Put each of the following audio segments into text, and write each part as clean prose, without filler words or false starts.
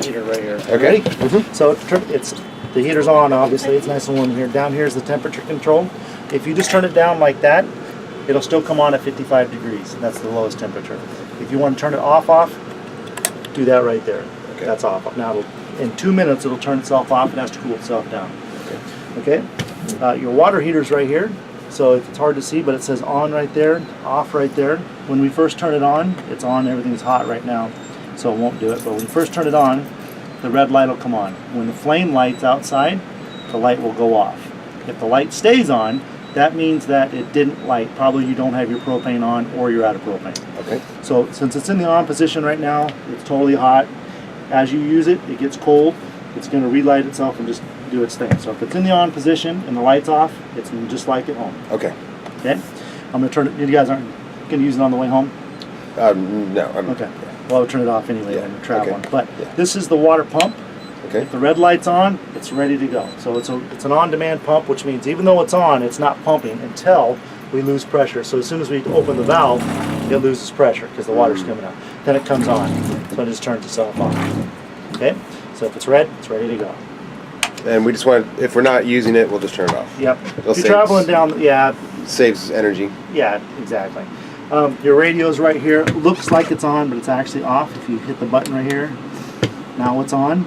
heater right here. Okay. Ready? So it's the heater's on, obviously. It's nice and warm here. Down here is the temperature control. If you just turn it down like that, it'll still come on at 55 degrees. That's the lowest temperature. If you want to turn it off, do that right there. Okay. That's off. Now, in 2 minutes, it'll turn itself off. It has to cool itself down. Okay. Your water heater's right here. So if it's hard to see, but it says on right there, off right there. When we first turn it on, it's on. Everything's hot right now, so it won't do it. But when you first turn it on, the red light will come on. When the flame light's outside, the light will go off. If the light stays on, that means that it didn't light. Probably you don't have your propane on, or you're out of propane. Okay. So since it's in the on position right now, it's totally hot. As you use it, it gets cold. It's going to relight itself and just do its thing. So if it's in the on position and the light's off, it's just like at home. Okay. Okay. I'm going to turn it. You guys aren't going to use it on the way home? No. Okay. Well, I'll turn it off anyway when you're traveling. Okay. But yeah. This is the water pump. Okay. If the red light's on, it's ready to go. So it's an on-demand pump, which means even though it's on, it's not pumping until we lose pressure. So as soon as we open the valve, it loses pressure because the water's coming out. Then it comes on. So it just turns itself off. Okay. So if it's red, it's ready to go. And we just want, if we're not using it, we'll just turn it off. Yep. If you're traveling down, yeah. Saves energy. Yeah, exactly. Your radio's right here. Looks like it's on, but it's actually off. If you hit the button right here, now it's on.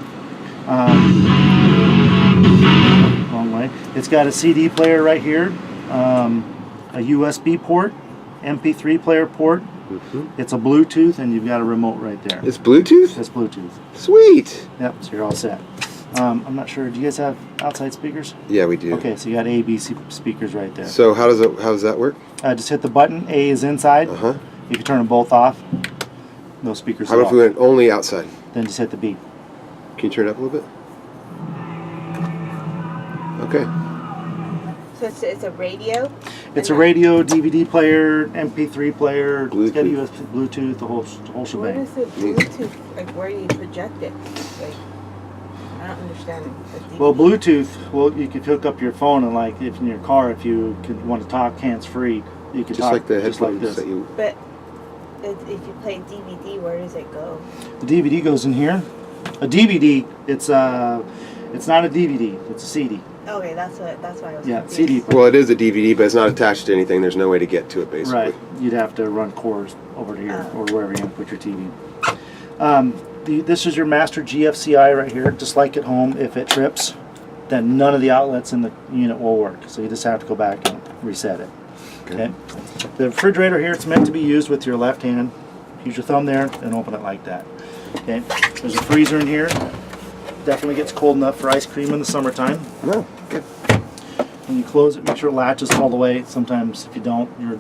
Wrong way. It's got a CD player right here, a USB port, MP3 player port. It's a Bluetooth, and you've got a remote right there. It's Bluetooth? It's Bluetooth. Sweet. Yep, so you're all set. I'm not sure. Do you guys have outside speakers? Yeah, we do. Okay, so you got A, B, C speakers right there. So how does that work? Just hit the button. A is inside. You can turn them both off. No speakers. How about if we went only outside? Then just hit the B. Can you turn it up a little bit? Okay. So it's a radio? It's a radio, DVD player, MP3 player. Bluetooth. It's got USB, Bluetooth, the whole What shebang. is the Bluetooth? Like, where do you project it? Like, I don't understand. Well, Bluetooth, you could hook up your phone and like if in your car, if you want to talk hands-free, you could Just talk like the just like headphones this. that you... But if you play DVD, where does it go? The DVD goes in here. A DVD, it's not a DVD, it's a CD. Okay, that's why I was Yeah, confused. CD. Well, it is a DVD, but it's not attached to anything. There's no way to get to it, basically. Right. You'd have to run cords over to here or wherever you're going to put your TV. This is your master GFCI right here. Just like at home, if it trips, then none of the outlets in the unit will work. So you just have to go back and reset it. Okay. The refrigerator here, it's meant to be used with your left hand. Use your thumb there and open it like that. Okay. There's a freezer in here. Definitely gets cold enough for ice cream in the summertime. No, good. When you close it, make sure it latches all the way. Sometimes if you don't, your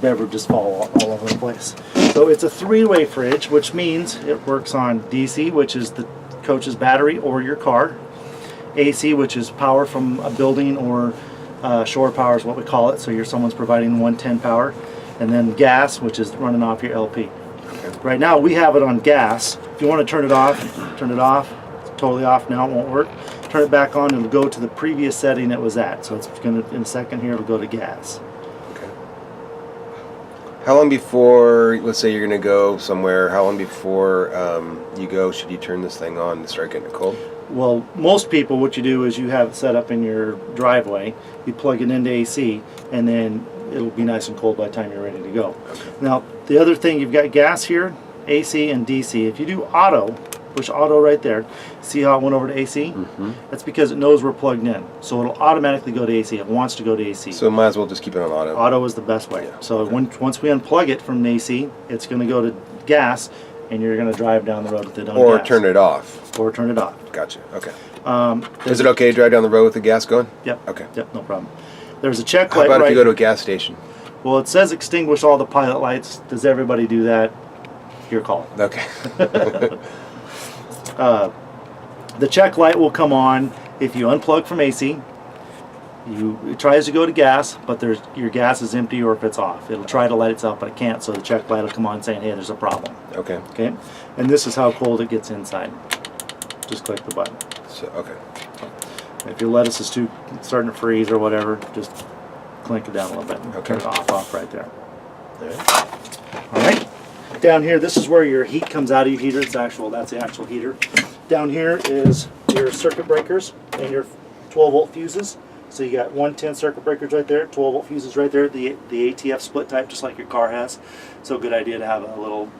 beverages fall all over the place. So it's a three-way fridge, which means it works on DC, which is the coach's battery or your car. AC, which is power from a building, or shore power is what we call it. So someone's providing 110 power. And then gas, which is running off your LP. Okay. Right now we have it on gas. If you want to turn it off, turn it off. It's totally off now, it won't work. Turn it back on and it'll go to the previous setting it was at. So it's going to, in a second here, it'll go to gas. Okay. How long before, let's say you're going to go somewhere, how long before you go should you turn this thing on to start getting it cold? Well, most people, what you do is you have it set up in your driveway, you plug it into AC, and then it'll be nice and cold by the time you're ready to go. Okay. Now, the other thing, you've got gas here, AC and DC. If you do auto, push auto right there, see how it went over to AC? That's because it knows we're plugged in. So it'll automatically go to AC. It wants to go to AC. So might as well just keep it on auto. Auto is the best way. Yeah. So once we unplug it from AC, it's going to go to gas, and you're going to drive down the road with it on gas. Or turn it off. Or turn it off. Gotcha. Okay. Is it okay to drive down the road with the gas going? Yep. Okay. Yep, no problem. There's a check How light about right. if you go to a gas station? Well, it says extinguish all the pilot lights. Does everybody do that? Your call. Okay. The check light will come on if you unplug from AC. It tries to go to gas, but your gas is empty, or if it's off. It'll try to light itself, but it can't, so the check light will come on saying, hey, there's a problem. Okay. Okay? And this is how cold it gets inside. Just click the button. So, okay. If your lettuce is starting to freeze or whatever, just clink it down a little bit and turn it off right there. All right. Down here, this is where your heat comes out of your heater. That's the actual heater. Down here is your circuit breakers and your 12-volt fuses. So you got 110 circuit breakers right there, 12-volt fuses right there, the ATF split type, just like your car has. So a good idea to have a little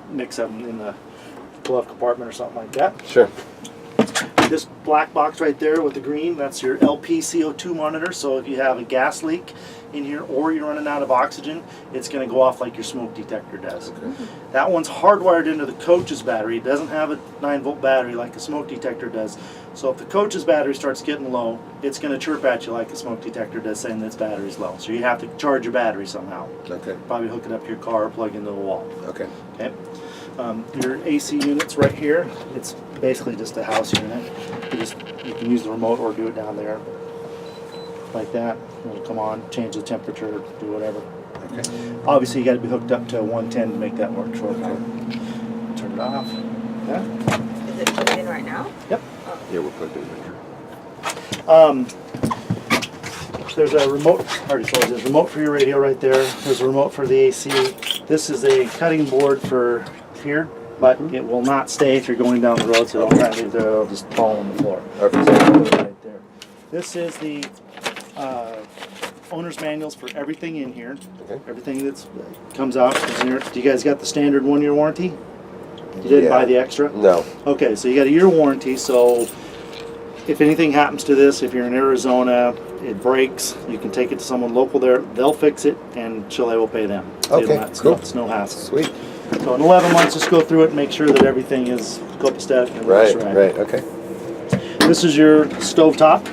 mix of them in the glove compartment or something like that. Sure. This black box right there with the green, that's your LP CO2 monitor. So if you have a gas leak in here or you're running out of oxygen, it's going to go off like your smoke detector does. Okay. That one's hardwired into the coach's battery. It doesn't have a 9-volt battery like a smoke detector does. So if the coach's battery starts getting low, it's going to chirp at you like a smoke detector does, saying that its battery's low. So you have to charge your battery somehow. Okay. Probably hook it up to your car or plug into the wall. Okay. Okay. Your AC unit's right here. It's basically just a house unit. You can use the remote or do it down there like that. It'll come on, change the temperature, do whatever. Okay. Obviously, you got to be hooked up to 110 to make that work. Short Turn it off. Yeah. Is it plugged in right now? Yep. Yeah, we're plugged in right here. There's a remote. I already told you. There's a remote for your radio right there. There's a remote for the AC. This is a cutting board for here, but it will not stay if you're going down the road. So don't try to leave there; it'll just fall on the floor. Okay. So I'll put it right there. This is the owner's manuals for everything in here. Okay. Everything that's comes out is in here. Do you guys got the standard 1-year warranty? You didn't buy the extra? No. Okay, so you got a year warranty. So if anything happens to this, if you're in Arizona, it breaks, you can take it to someone local there. They'll fix it, and Chalet will pay them. Okay, cool. It's no hassle. Sweet. So in 11 months, just go through it and make sure that everything is copacetic and works Right. Right. Okay. This is your stove top.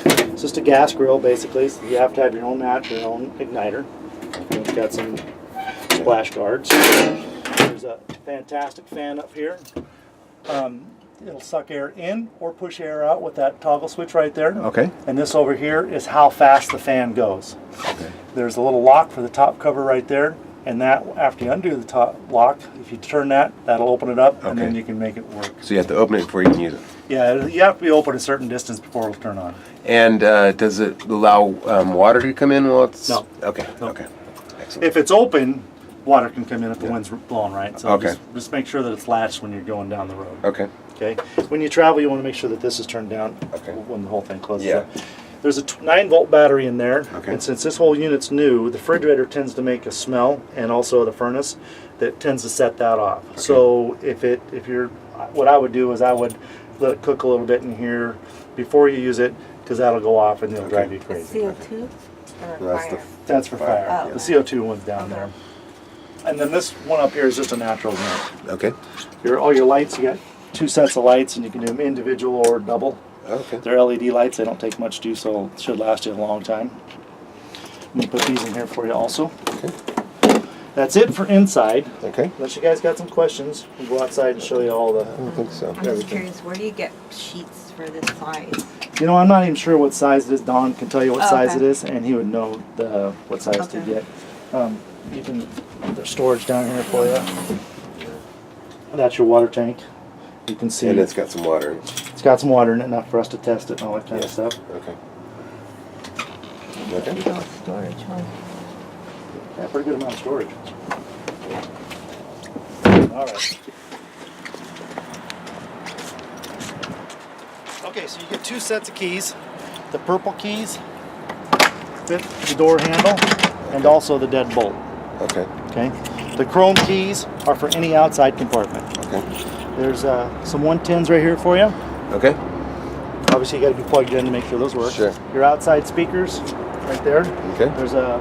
It's just a gas grill, basically. So you have to have your own match, your own igniter. It's got some splash guards. There's a fantastic fan up here. It'll suck air in or push air out with that toggle switch right there. Okay. And this over here is how fast the fan goes. Okay. There's a little lock for the top cover right there. And that, after you undo the top lock, if you turn that, that'll open it up, and then Okay. you can make it work. So you have to open it before you can use it. Yeah, you have to be open a certain distance before it'll turn on. And does it allow water to come in while it's? No. Okay. No. Okay. Excellent. If it's open, water can come in if the wind's blowing right. So Okay. just make sure that it's latched when you're going down the road. Okay. Okay. When you travel, you want to make sure that this is turned down Okay. when the whole thing closes Yeah. up. There's a 9-volt battery in there, Okay. and since this whole unit's new, the refrigerator tends to make a smell, and also the furnace that tends to set that off. Okay. So what I would do is I would let it cook a little bit in here before you use it, because that'll go off and it'll drive you crazy. CO2 or That's the fire? That's for fire. Oh. The CO2 one's down there. And then this one up here is just a natural unit. Okay. All your lights, you got 2 sets of lights, and you can do them individual or double. Okay. They're LED lights, they don't take much juice, so it should last you a long time. I'm gonna put these in here for you also. Okay. That's it for inside. Okay. Unless you guys got some questions, we'll go outside and show you all the... I don't think so. I'm just curious, where do you get sheets for this size? You know, I'm not even sure what size it is. Don can tell you what Oh, size okay. it is, and he would know what size to Okay. get. You can, there's storage down here for you. That's your water tank. You can see And it's got some water in it. it's got some water in it, enough for us to test it and all that kind of stuff. Okay. You Okay. don't storage, huh? Yeah, pretty good amount of storage. All right. Okay, so you get 2 sets of keys. The purple keys fit the door handle and also the dead bolt. Okay. Okay. The chrome keys are for any outside compartment. Okay. There's some 110s right here for you. Okay. Obviously, you got to be plugged in to make sure those work. Sure. Your outside speakers, right there. Okay. There's a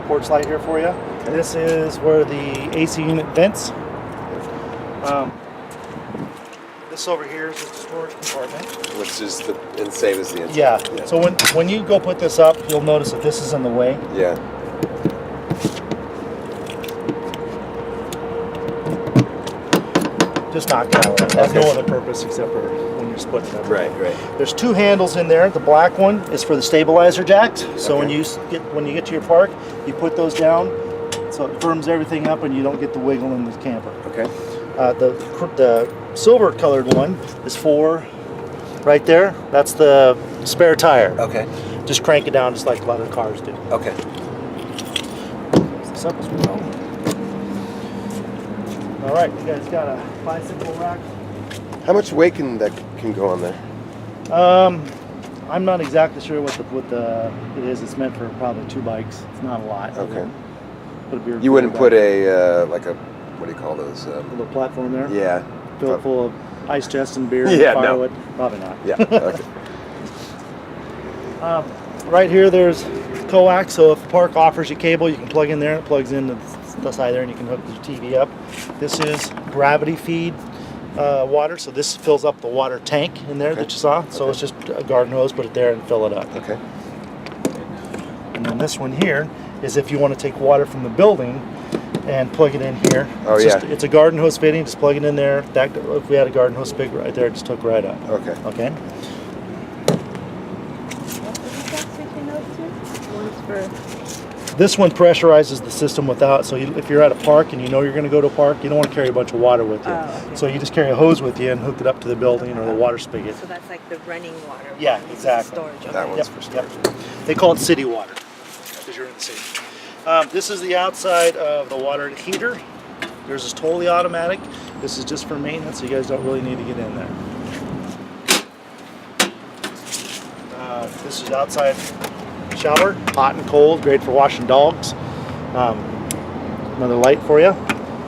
porch light here for you. This is where the AC unit vents. This over here is just a storage compartment. Which is the same as the inside. Yeah. So when you go put this up, you'll notice that this is in the way. Yeah. Just knock it out. It has no Okay. other purpose except for when you're splitting it. Right. Right. There's 2 handles in there. The black one is for the stabilizer jacks. So Okay. when you get to your park, you put those down, so it firms everything up, and you don't get the wiggle in the camper. Okay. The silver colored one is for right there. That's the spare tire. Okay. Just crank it down just like a lot of cars do. Okay. This up as we go. All right, you guys got a bicycle rack. How much weight can go on there? I'm not exactly sure what it is. It's meant for probably 2 bikes. It's not a lot. Okay. Put a beer You wouldn't cooler put a like a, what do you call those? back. A little platform there. Yeah. Filled full of ice chest and beer Yeah, and no. firewood. Probably not. Yeah. Okay. Right here, there's coax. So if the park offers you cable, you can plug in there. It plugs into the side there, and you can hook your TV up. This is gravity feed water. So this fills up the water tank in there that you saw. So it's just a garden hose. Put it there and fill it up. Okay. And then this one here is if you want to take water from the building and plug it in here. Oh, it's yeah. It's a garden hose fitting. Just plug it in there. That, if we had a garden hose spigot right there, it just hook right up. Okay. Okay. What did you guys switching those to? One's for. This one pressurizes the system without. So if you're at a park and you know you're going to go to a park, you don't want to carry a bunch of water with you. Oh, okay. So you just carry a hose with you and hook it up to the building or the water spigot. So that's like the running water. Yeah, one. This is exactly. Storage. That okay. one's for storage. They call it city water because you're in the city. This is the outside of the water heater. Yours is totally automatic. This is just for maintenance, so you guys don't really need to get in there. This is outside shower, hot and cold, great for washing dogs. Another light for you.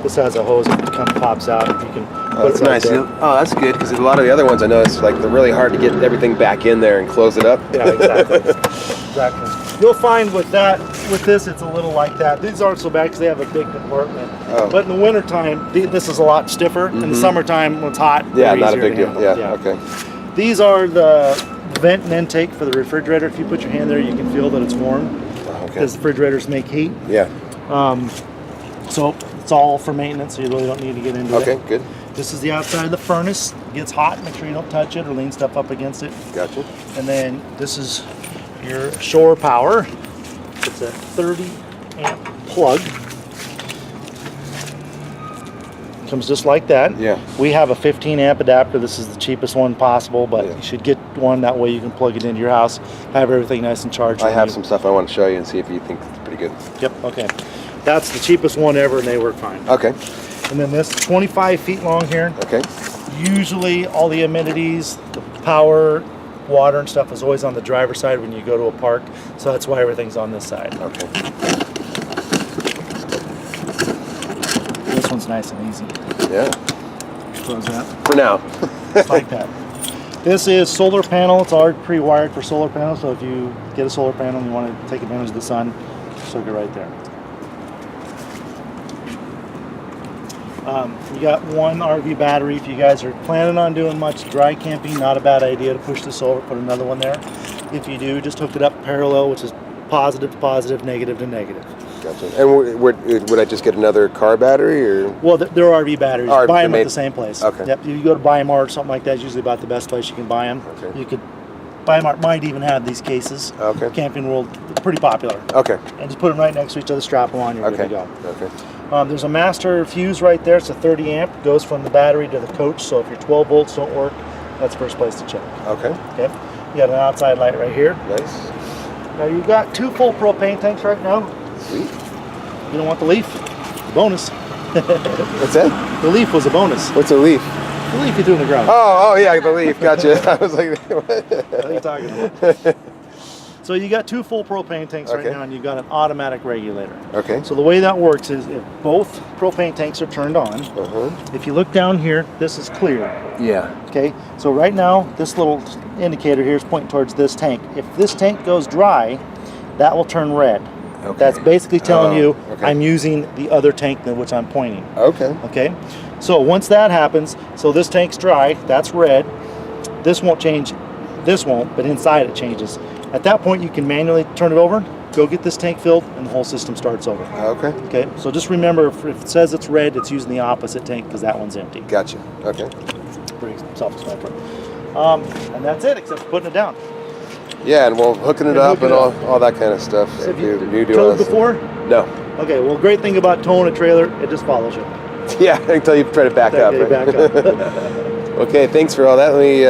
This has a hose that kind of pops out. You can. Oh, that's put it nice. there. Oh, that's good because a lot of the other ones I noticed, like they're really hard to get everything back in there and close it up. Yeah, exactly. Exactly. You'll find with this, it's a little like that. These aren't so bad because they have a big compartment. Oh. But in the wintertime, this is a lot stiffer. In the summertime, when it's hot, Yeah, they're not a easier big to deal. handle. Yeah. Okay. These are the vent and intake for the refrigerator. If you put your hand there, you can feel that it's warm Okay. because refrigerators make heat. Yeah. So it's all for maintenance, so you really don't need to get into it. Okay. Good. This is the outside of the furnace. It gets hot. Make sure you don't touch it or lean stuff up against it. Gotcha. And then this is your shore power. It's a 30 amp plug. Comes just like that. Yeah. We have a 15 amp adapter. This is the cheapest one possible, but Yeah. you should get one that way you can plug it into your house, have everything nice and charged. I when have you- some stuff I want to show you and see if you think it's pretty good. Yep. Okay. That's the cheapest one ever, and they work fine. Okay. And then this 25 feet long here. Okay. Usually all the amenities, the power, water and stuff is always on the driver's side when you go to a park. So that's why everything's on this side. Okay. This one's nice and easy. Yeah. Close that. For now. Just like that. This is solar panel. It's already pre-wired for solar panel. So if you get a solar panel and you want to take advantage of the sun, just hook it right there. You got one RV battery. If you guys are planning on doing much dry camping, not a bad idea to push this over, put another one there. If you do, just hook it up parallel, which is positive to positive, negative to negative. Gotcha. And would I just get another car battery or? Well, they're RV batteries. Oh, Buy they're them at made- the same place. Okay. Yep. You go to Buy Mart or something like that. It's usually about the best place you can buy them. Okay. You could. Buy Mart might even have these cases. Okay. Camping World, pretty popular. Okay. And just put them right next to each other, strap them on, you're Okay. good to go. Okay. There's a master fuse right there. It's a 30 amp. Goes from the battery to the coach. So if your 12 volts don't work, that's the first place to check. Okay. Okay. You got an outside light right here. Nice. Now you've got 2 full propane tanks right now. Sweet. You don't want the leaf? Bonus. What's that? The leaf was a bonus. What's a leaf? The leaf you threw in the ground. Oh, yeah, the leaf. Gotcha. I was like, what? What are you talking about? So you got 2 full propane tanks right Okay. now, and you've got an automatic regulator. Okay. So the way that works is if both propane tanks are turned on, if you look down here, this is clear. Yeah. Okay, so right now, this little indicator here is pointing towards this tank. If this tank goes dry, that will turn red. Okay. That's basically telling you okay. I'm using the other tank than which I'm pointing. Okay. Okay, so once that happens, so this tank's dry, that's red. This won't change, this won't, but inside it changes. At that point, you can manually turn it over, go get this tank filled, and the whole system starts over. Okay. Okay, so just remember, if it says it's red, it's using the opposite tank because that one's empty. Gotcha. Okay. Pretty self-explanatory. And that's it, except for putting it down. Yeah, and well, hooking it And up hooking and it all that kind of stuff. So have You you do all towed that stuff. before? No. Okay, well, great thing about towing a trailer, it just follows you. Yeah, until you try to back up. Okay, Right? back up. Okay, thanks for all that. Let me